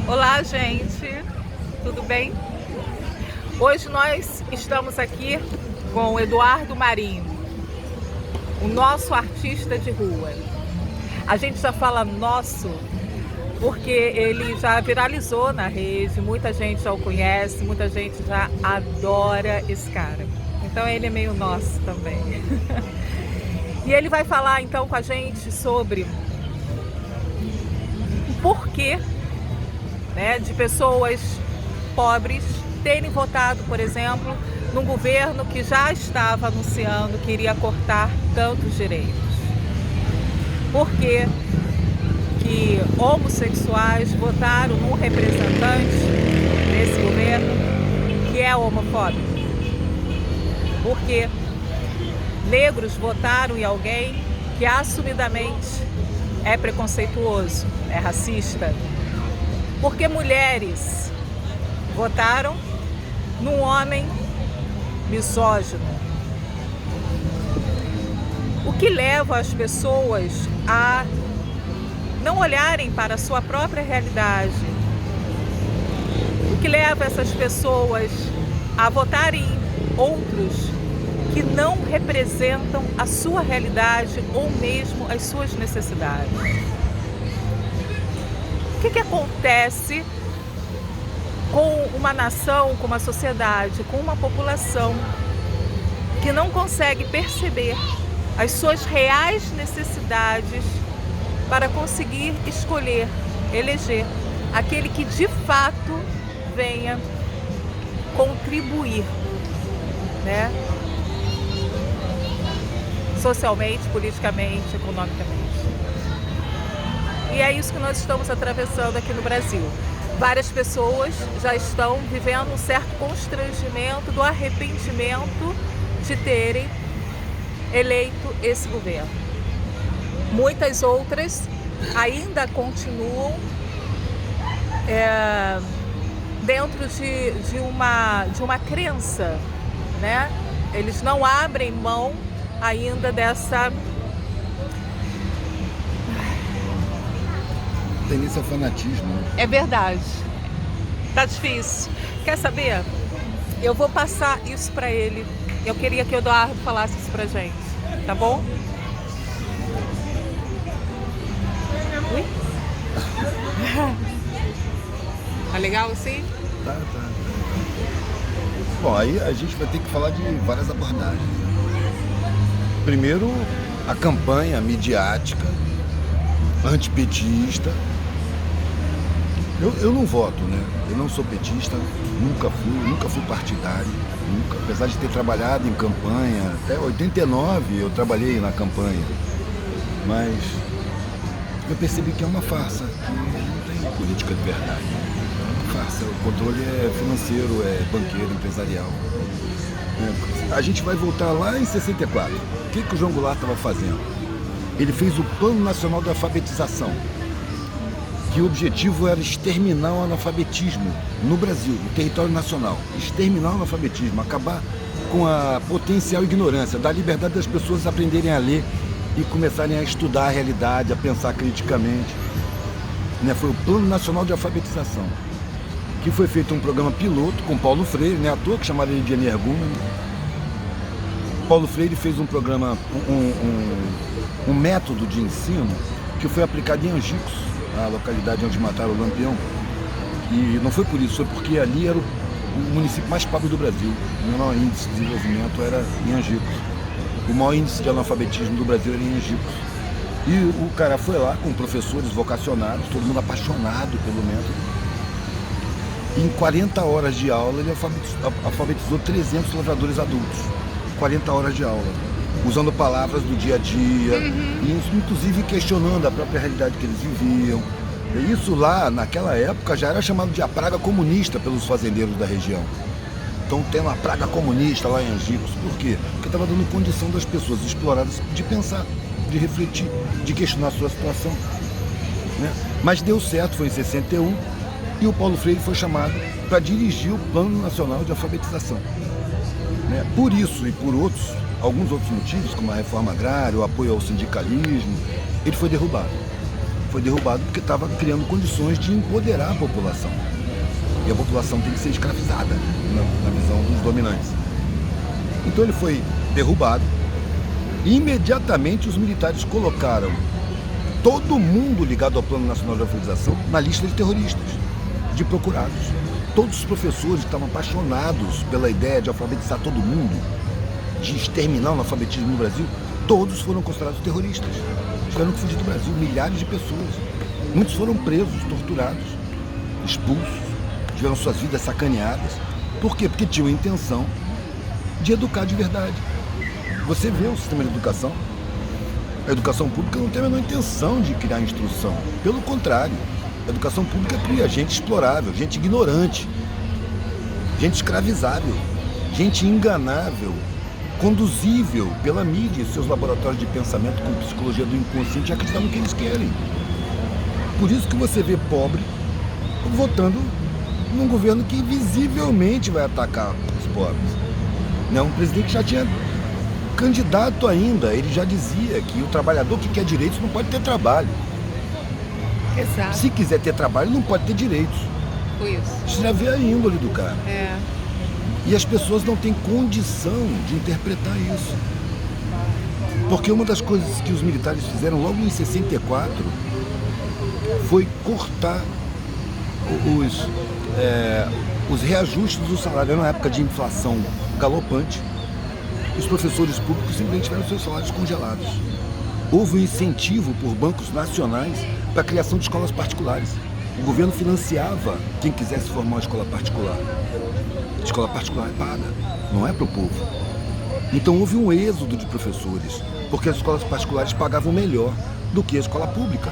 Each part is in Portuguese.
Olá, gente, tudo bem? Hoje nós estamos aqui com o Eduardo Marinho, o nosso artista de rua. A gente já fala nosso porque ele já viralizou na rede, muita gente já o conhece, muita gente já adora esse cara. Então ele é meio nosso também. E ele vai falar então com a gente sobre o porquê, né, de pessoas pobres terem votado, por exemplo, num governo que já estava anunciando que iria cortar tantos direitos. Por que que homossexuais votaram num representante desse governo que é homofóbico? Por que negros votaram em alguém que assumidamente é preconceituoso, é racista? Por que mulheres votaram num homem misógino? O que leva as pessoas a não olharem para a sua própria realidade? O que leva essas pessoas a votarem em outros que não representam a sua realidade ou mesmo as suas necessidades? O que acontece com uma nação, com uma sociedade, com uma população que não consegue perceber as suas reais necessidades para conseguir escolher, eleger aquele que de fato venha contribuir, né? Socialmente, politicamente, economicamente. E é isso que nós estamos atravessando aqui no Brasil. Várias pessoas já estão vivendo um certo constrangimento do arrependimento de terem eleito esse governo. Muitas outras ainda continuam dentro de uma crença, né? Eles não abrem mão ainda dessa tendência ao fanatismo. É verdade. Tá difícil. Quer saber? Eu vou passar isso para ele. Eu queria que o Eduardo falasse isso pra gente, tá bom? Ui? Tá legal assim? Tá. Bom, aí a gente vai ter que falar de várias abordagens. Primeiro, a campanha midiática, antipetista. Eu não voto, né? Eu não sou petista, nunca fui partidário, nunca. Apesar de ter trabalhado em campanha, até 89 eu trabalhei na campanha. Mas eu percebi que é uma farsa, que não tem política de verdade. É uma farsa, o controle é financeiro, é banqueiro, empresarial. A gente vai voltar lá em 64. O que o João Goulart estava fazendo? Ele fez o Plano Nacional de Alfabetização, que o objetivo era exterminar o analfabetismo no Brasil, no território nacional. Exterminar o analfabetismo, acabar com a potencial ignorância, dar liberdade das pessoas aprenderem a ler e começarem a estudar a realidade, a pensar criticamente. Foi o Plano Nacional de Alfabetização, que foi feito um programa piloto com Paulo Freire, à toa que chamaram ele de energúmeno. Paulo Freire fez um programa, um método de ensino que foi aplicado em Angicos, a localidade onde mataram o Lampião. E não foi por isso, foi porque ali era o município mais pobre do Brasil. O menor índice de desenvolvimento era em Angicos. O maior índice de analfabetismo do Brasil era em Angicos. E o cara foi lá com professores vocacionados, todo mundo apaixonado pelo método. E em 40 horas de aula ele alfabetizou 300 lavradores adultos. 40 horas de aula, usando palavras do dia a dia, e inclusive questionando a própria realidade que eles viviam. E isso lá, naquela época, já era chamado de a praga comunista pelos fazendeiros da região. Então tem uma praga comunista lá em Angicos. Por quê? Porque estava dando condição das pessoas exploradas de pensar, de refletir, de questionar a sua situação. Mas deu certo, foi em 61, e o Paulo Freire foi chamado para dirigir o Plano Nacional de Alfabetização. Por isso e por alguns outros motivos, como a reforma agrária, o apoio ao sindicalismo, ele foi derrubado. Foi derrubado porque estava criando condições de empoderar a população. E a população tem que ser escravizada, na visão dos dominantes. Então ele foi derrubado. E imediatamente os militares colocaram todo mundo ligado ao Plano Nacional de Alfabetização na lista de terroristas, de procurados. Todos os professores que estavam apaixonados pela ideia de alfabetizar todo mundo, de exterminar o analfabetismo no Brasil, todos foram considerados terroristas. Tiveram que fugir do Brasil, milhares de pessoas. Muitos foram presos, torturados, expulsos, tiveram suas vidas sacaneadas. Por quê? Porque tinham a intenção de educar de verdade. Você vê o sistema de educação. A educação pública não tem a menor intenção de criar instrução. Pelo contrário, a educação pública cria gente explorável, gente ignorante, gente escravizável, gente enganável, conduzível pela mídia e seus laboratórios de pensamento com psicologia do inconsciente, acreditando no que eles querem. Por isso que você vê pobre votando num governo que visivelmente vai atacar os pobres. Não, um presidente que já tinha candidato ainda, ele já dizia que o trabalhador que quer direitos não pode ter trabalho. Exato. Se quiser ter trabalho, não pode ter direitos. Foi isso. Você já vê a índole do cara. É. E as pessoas não têm condição de interpretar isso. Porque uma das coisas que os militares fizeram logo em 64 foi cortar os reajustes do salário. Era uma época de inflação galopante. Os professores públicos simplesmente tiveram seus salários congelados. Houve um incentivo por bancos nacionais para a criação de escolas particulares. O governo financiava quem quisesse formar uma escola particular. A escola particular é paga, não é para o povo. Então houve um êxodo de professores, porque as escolas particulares pagavam melhor do que a escola pública.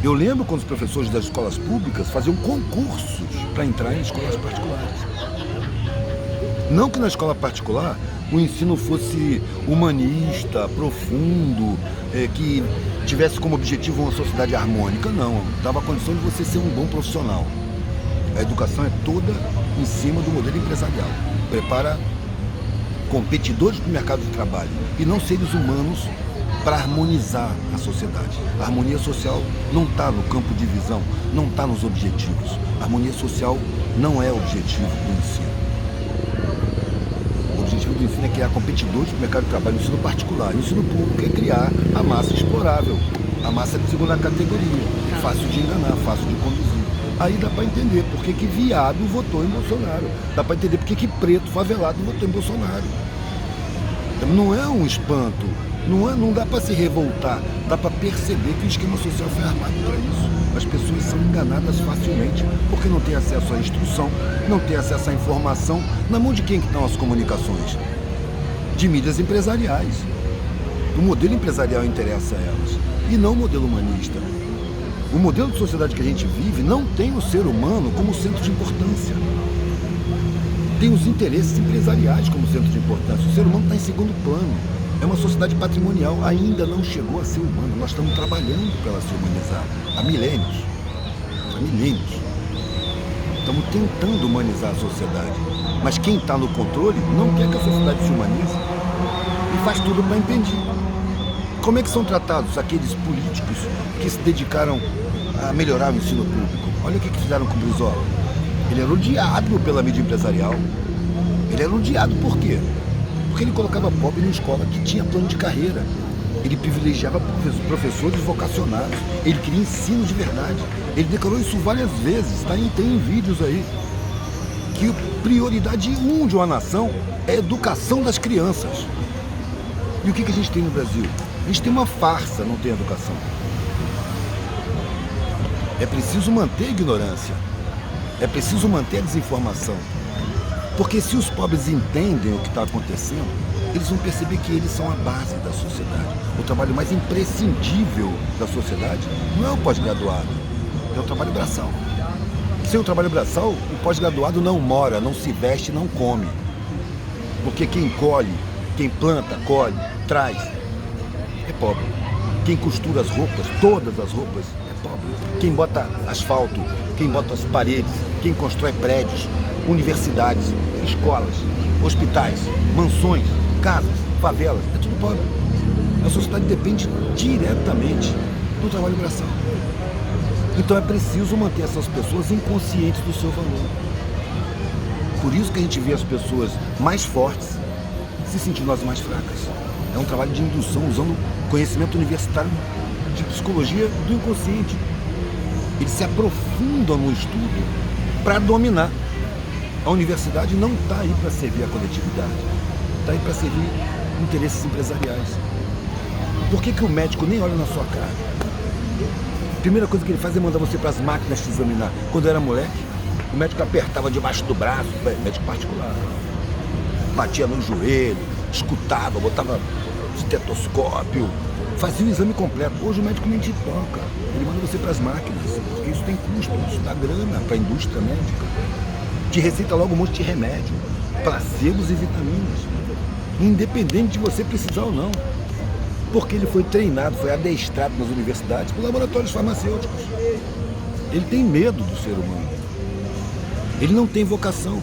Eu lembro quando os professores das escolas públicas faziam concursos para entrar em escolas particulares. Não que na escola particular o ensino fosse humanista, profundo, que tivesse como objetivo uma sociedade harmônica, não. Dava a condição de você ser um bom profissional. A educação é toda em cima do modelo empresarial. Prepara competidores para o mercado de trabalho e não seres humanos para harmonizar a sociedade. A harmonia social não está no campo de visão, não está nos objetivos. A harmonia social não é o objetivo do ensino. O objetivo do ensino é criar competidores para o mercado de trabalho no ensino particular. O ensino público é criar a massa explorável, a massa de segunda categoria, fácil de enganar, fácil de conduzir. Aí dá para entender por que viado votou em Bolsonaro. Dá para entender por que preto favelado votou em Bolsonaro. Então, não é um espanto, não dá para se revoltar, dá para perceber que o esquema social foi armado para isso. As pessoas são enganadas facilmente porque não têm acesso à instrução, não têm acesso à informação. Na mão de quem que estão as comunicações? De mídias empresariais. O modelo empresarial interessa a elas e não o modelo humanista. O modelo de sociedade que a gente vive não tem o ser humano como centro de importância. Tem os interesses empresariais como centro de importância. O ser humano está em segundo plano. É uma sociedade patrimonial, ainda não chegou a ser humana. Nós estamos trabalhando para ela se humanizar há milênios. Há milênios. Estamos tentando humanizar a sociedade. Mas quem está no controle não quer que a sociedade se humanize e faz tudo para impedir. Como é que são tratados aqueles políticos que se dedicaram a melhorar o ensino público? Olha o que fizeram com o Brizola. Ele era odiado pela mídia empresarial. Ele era odiado por quê? Porque ele colocava pobre numa escola que tinha plano de carreira. Ele privilegiava professores vocacionados. Ele queria ensino de verdade. Ele declarou isso várias vezes, tá? Tem vídeos aí. Que prioridade 1 de uma nação é a educação das crianças. E o que a gente tem no Brasil? A gente tem uma farsa, não tem educação. É preciso manter a ignorância. É preciso manter a desinformação. Porque se os pobres entendem o que está acontecendo, eles vão perceber que eles são a base da sociedade. O trabalho mais imprescindível da sociedade não é o pós-graduado, é o trabalho braçal. Sem o trabalho braçal, o pós-graduado não mora, não se veste, não come. Porque quem colhe, quem planta, colhe, traz, é pobre. Quem costura as roupas, todas as roupas, é pobre. Quem bota asfalto, quem bota as paredes, quem constrói prédios, universidades, escolas, hospitais, mansões, casas, favelas, é tudo pobre. A sociedade depende diretamente do trabalho braçal. Então é preciso manter essas pessoas inconscientes do seu valor. Por isso que a gente vê as pessoas mais fortes se sentindo as mais fracas. É um trabalho de indução, usando conhecimento universitário de psicologia do inconsciente. Eles se aprofundam no estudo para dominar. A universidade não está aí para servir a coletividade, está aí para servir interesses empresariais. Por que o médico nem olha na sua cara? A primeira coisa que ele faz é mandar você para as máquinas te examinar. Quando eu era moleque, o médico apertava debaixo do braço, médico particular, batia no joelho, escutava, botava estetoscópio, fazia o exame completo. Hoje o médico nem te toca, ele manda você para as máquinas, porque isso tem custo, isso dá grana para a indústria médica. Te receita logo um monte de remédio, placebos e vitaminas, independente de você precisar ou não. Porque ele foi treinado, foi adestrado nas universidades por laboratórios farmacêuticos. Ele tem medo do ser humano. Ele não tem vocação.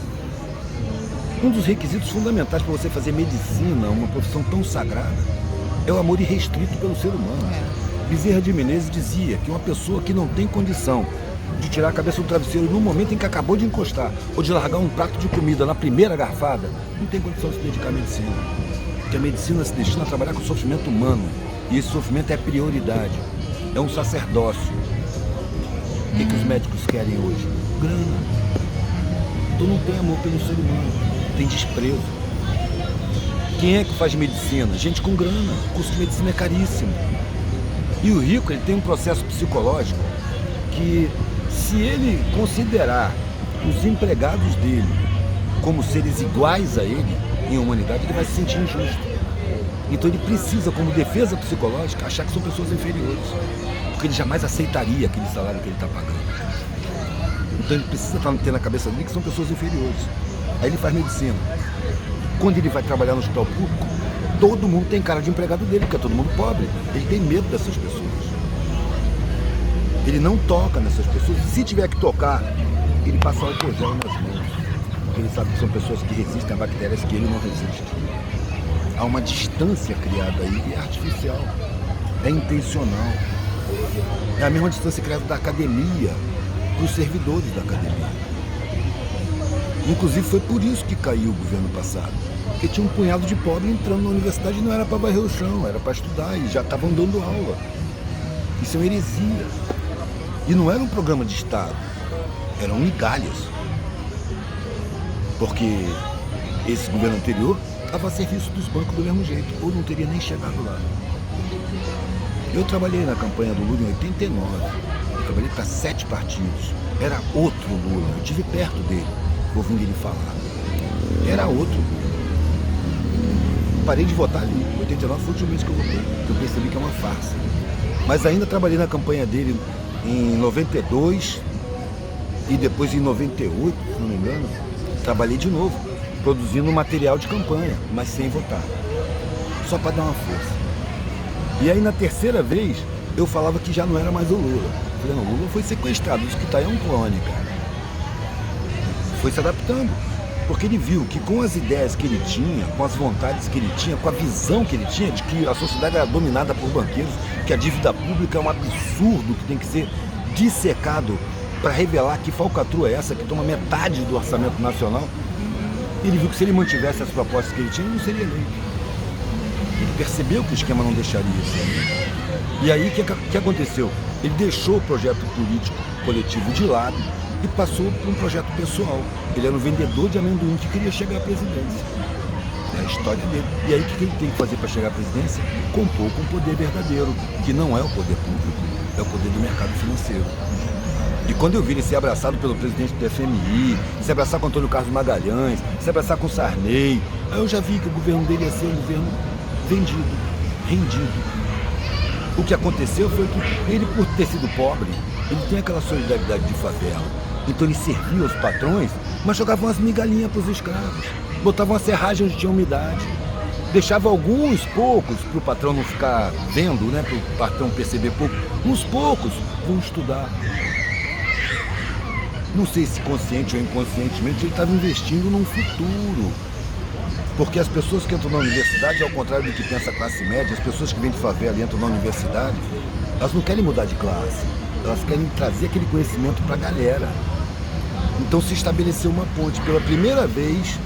Um dos requisitos fundamentais para você fazer medicina, uma profissão tão sagrada, é o amor irrestrito pelo ser humano. Bezerra de Menezes dizia que uma pessoa que não tem condição de tirar a cabeça do travesseiro no momento em que acabou de encostar, ou de largar um prato de comida na primeira garfada, não tem condição de se dedicar à medicina. Porque a medicina se destina a trabalhar com o sofrimento humano. E esse sofrimento é prioridade. É um sacerdócio. O que os médicos querem hoje? Grana. Então não tem amor pelo ser humano. Tem desprezo. Quem é que faz medicina? Gente com grana. O curso de medicina é caríssimo. E o rico, ele tem um processo psicológico que, se ele considerar os empregados dele como seres iguais a ele, em humanidade, ele vai se sentir injusto. Então ele precisa, como defesa psicológica, achar que são pessoas inferiores, porque ele jamais aceitaria aquele salário que ele está pagando. Então ele precisa ter na cabeça dele que são pessoas inferiores. Aí ele faz medicina. Quando ele vai trabalhar no hospital público, todo mundo tem cara de empregado dele, porque é todo mundo pobre. Ele tem medo dessas pessoas. Ele não toca nessas pessoas. Se tiver que tocar, ele passa álcool gel nas mãos. Ele sabe que são pessoas que resistem a bactérias que ele não resiste. Há uma distância criada aí, e é artificial, é intencional. É a mesma distância criada da academia para os servidores da academia. Inclusive foi por isso que caiu o governo passado, porque tinha um punhado de pobre entrando na universidade e não era para varrer o chão, era para estudar, e já estavam dando aula. Isso é uma heresia. E não era um programa de Estado, eram migalhas. Porque esse governo anterior estava a serviço dos bancos do mesmo jeito, ou não teria nem chegado lá. Eu trabalhei na campanha do Lula em 89, eu trabalhei para 7 partidos, era outro Lula, eu estive perto dele, ouvindo ele falar, era outro Lula. Parei de votar ali, 89 foi o último mês que eu votei, porque eu percebi que é uma farsa. Mas ainda trabalhei na campanha dele em 92 e depois em 98, se não me engano, trabalhei de novo, produzindo material de campanha, mas sem votar. Só para dar uma força. E aí na terceira vez, eu falava que já não era mais o Lula. Eu falei, não, o Lula foi sequestrado, isso que tá aí é um clone, cara. Foi se adaptando. Porque ele viu que com as ideias que ele tinha, com as vontades que ele tinha, com a visão que ele tinha de que a sociedade era dominada por banqueiros, que a dívida pública é um absurdo que tem que ser dissecado para revelar que falcatrua é essa, que toma metade do orçamento nacional. Ele viu que se ele mantivesse as propostas que ele tinha, ele não seria eleito. Ele percebeu que o esquema não deixaria isso. E aí, o que aconteceu? Ele deixou o projeto político coletivo de lado e passou para um projeto pessoal. Ele era um vendedor de amendoim que queria chegar à presidência. É a história dele. E aí, o que ele tem que fazer para chegar à presidência? Compor com o poder verdadeiro, que não é o poder público, é o poder do mercado financeiro. E quando eu vi ele ser abraçado pelo presidente do FMI, se abraçar com Antônio Carlos Magalhães, se abraçar com Sarney, aí eu já vi que o governo dele ia ser um governo vendido, rendido. O que aconteceu foi que ele, por ter sido pobre, ele tem aquela solidariedade de favela. Então ele servia os patrões, mas jogava umas migalhinhas para os escravos, botava uma serragem onde tinha umidade, deixava alguns poucos para o patrão não ficar vendo, né, para o patrão perceber pouco, uns poucos vão estudar. Não sei se consciente ou inconscientemente, ele estava investindo num futuro. Porque as pessoas que entram na universidade, ao contrário do que pensa a classe média, as pessoas que vêm de favela e entram na universidade, elas não querem mudar de classe. Elas querem trazer aquele conhecimento para a galera. Então se estabeleceu uma ponte. Pela primeira vez,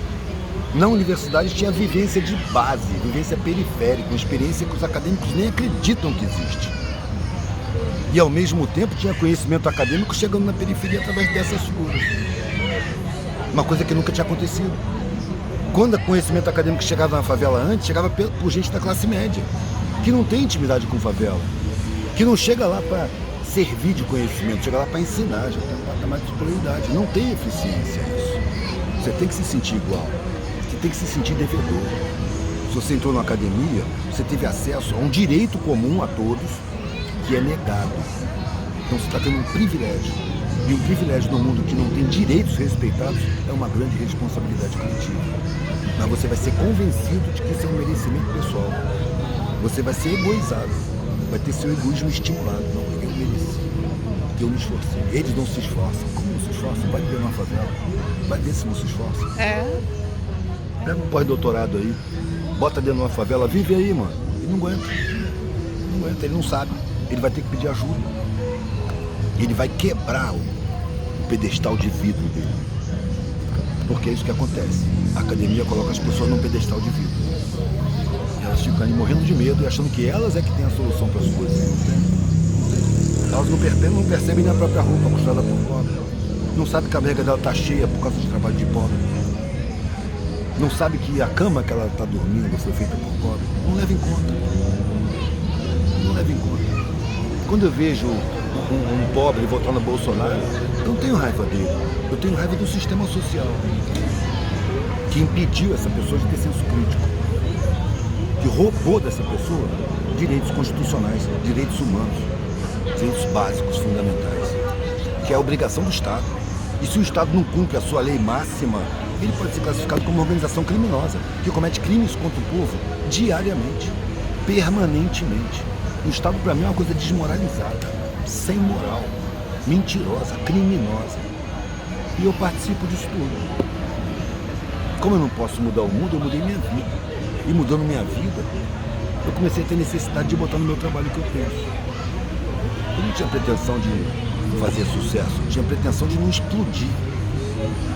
na universidade tinha vivência de base, vivência periférica, uma experiência que os acadêmicos nem acreditam que existe. E ao mesmo tempo tinha conhecimento acadêmico chegando na periferia através dessas figuras. Uma coisa que nunca tinha acontecido. Quando o conhecimento acadêmico chegava na favela antes, chegava por gente da classe média, que não tem intimidade com favela, que não chega lá para servir de conhecimento, chega lá para ensinar, já tem um patamar de superioridade. Não tem eficiência isso. Você tem que se sentir igual, você tem que se sentir devedor. Se você entrou na academia, você teve acesso a um direito comum a todos, que é negado. Então você está tendo um privilégio. E um privilégio no mundo que não tem direitos respeitados é uma grande responsabilidade coletiva. Mas você vai ser convencido de que isso é um merecimento pessoal. Você vai ser egoizado. Vai ter seu egoísmo estimulado. Não, eu mereci. Eu me esforcei. Eles não se esforçam. Como não se esforçam? Vai viver numa favela. Vai ver se não se esforçam. Pega um pós-doutorado aí, bota dentro de uma favela, vive aí, mano. Ele não aguenta. Não aguenta, ele não sabe. Ele vai ter que pedir ajuda. Ele vai quebrar o pedestal de vidro dele. Porque é isso que acontece. A academia coloca as pessoas num pedestal de vidro. E elas ficam ali morrendo de medo e achando que elas é que têm a solução para as coisas. Elas não percebem nem a própria roupa costurada por pobre. Não sabem que a barriga dela está cheia por causa de trabalho de pobre. Não sabe que a cama que ela está dormindo foi feita por pobre. Não leva em conta. Não leva em conta. Quando eu vejo um pobre votando no Bolsonaro, eu não tenho raiva dele. Eu tenho raiva do sistema social que impediu essa pessoa de ter senso crítico, que roubou dessa pessoa direitos constitucionais, direitos humanos, direitos básicos, fundamentais, que é a obrigação do Estado. E se o Estado não cumpre a sua lei máxima, ele pode ser classificado como uma organização criminosa, que comete crimes contra o povo diariamente, permanentemente. O Estado, para mim, é uma coisa desmoralizada, sem moral, mentirosa, criminosa. E eu participo disso tudo. Como eu não posso mudar o mundo, eu mudei minha vida. E mudando minha vida, eu comecei a ter necessidade de botar no meu trabalho o que eu penso. Eu não tinha pretensão de fazer sucesso, eu tinha pretensão de não explodir,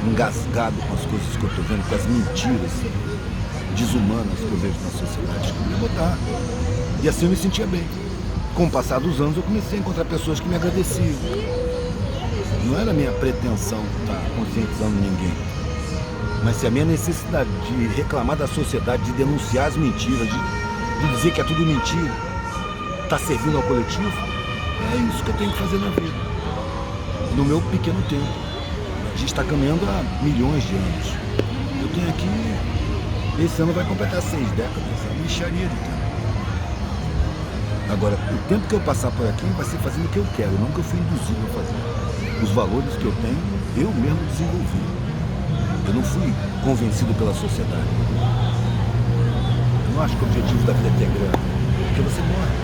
engasgado com as coisas que eu estou vendo, com as mentiras desumanas que eu vejo na sociedade. Eu queria botar. E assim eu me sentia bem. Com o passar dos anos, eu comecei a encontrar pessoas que me agradeciam. Não era a minha pretensão estar conscientizando ninguém. Mas se a minha necessidade de reclamar da sociedade, de denunciar as mentiras, de dizer que é tudo mentira, está servindo ao coletivo, é isso que eu tenho que fazer na vida. No meu pequeno tempo. A gente está caminhando há milhões de anos. Eu tenho aqui, esse ano vai completar 6 décadas, é uma mixaria de tempo. Agora, o tempo que eu passar por aqui vai ser fazendo o que eu quero, não o que eu fui induzido a fazer. Os valores que eu tenho, eu mesmo desenvolvi. Eu não fui convencido pela sociedade. Eu não acho que o objetivo da vida é ter grana, porque você morre.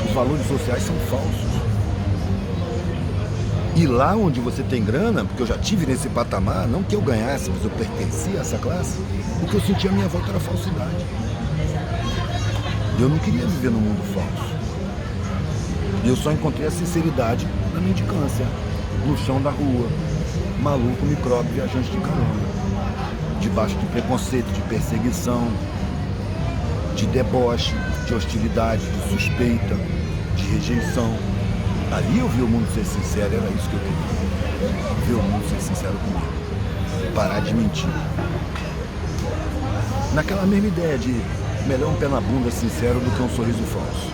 Os valores sociais são falsos. E lá onde você tem grana, porque eu já tive nesse patamar, não que eu ganhasse, mas eu pertencia a essa classe, o que eu sentia à minha volta era falsidade. Eu não queria viver num mundo falso. E eu só encontrei a sinceridade na mendicância, no chão da rua, maluco, micróbio, viajante de carona, debaixo de preconceito, de perseguição, de deboche, de hostilidade, de suspeita, de rejeição. Ali eu vi o mundo ser sincero, era isso que eu queria. Ver o mundo ser sincero comigo. Parar de mentir. Naquela mesma ideia de melhor um pé na bunda sincero do que um sorriso falso.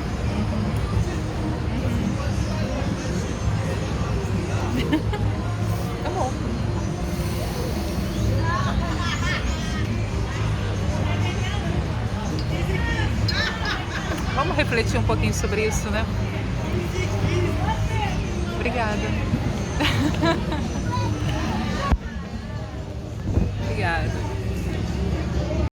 Tá bom. Vamos refletir um pouquinho sobre isso, né? Obrigada. Obrigada.